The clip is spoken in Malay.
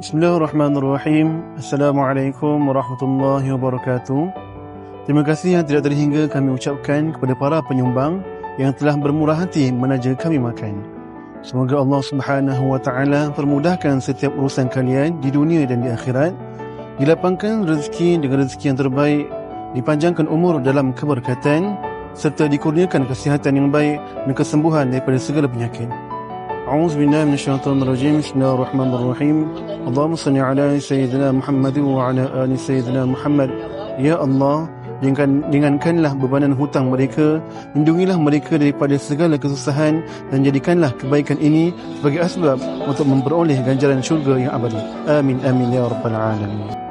Bismillahirrahmanirrahim. Assalamualaikum warahmatullahi wabarakatuh. Terima kasih yang tidak terhingga kami ucapkan kepada para penyumbang yang telah bermurah hati menaja kami makan. Semoga Allah Subhanahu wa taala permudahkan setiap urusan kalian di dunia dan di akhirat. Dilapangkan rezeki dengan rezeki yang terbaik, dipanjangkan umur dalam keberkatan serta dikurniakan kesihatan yang baik dan kesembuhan daripada segala penyakit. A'udzu billahi minasyaitonir rajim. Bismillahirrahmanirrahim. Allahumma shalli ala sayyidina Muhammad wa ala ali sayyidina Muhammad. Ya Allah, ringankanlah bebanan hutang mereka, lindungilah mereka daripada segala kesusahan dan jadikanlah kebaikan ini sebagai asbab untuk memperoleh ganjaran syurga yang abadi. Amin amin ya rabbal alamin.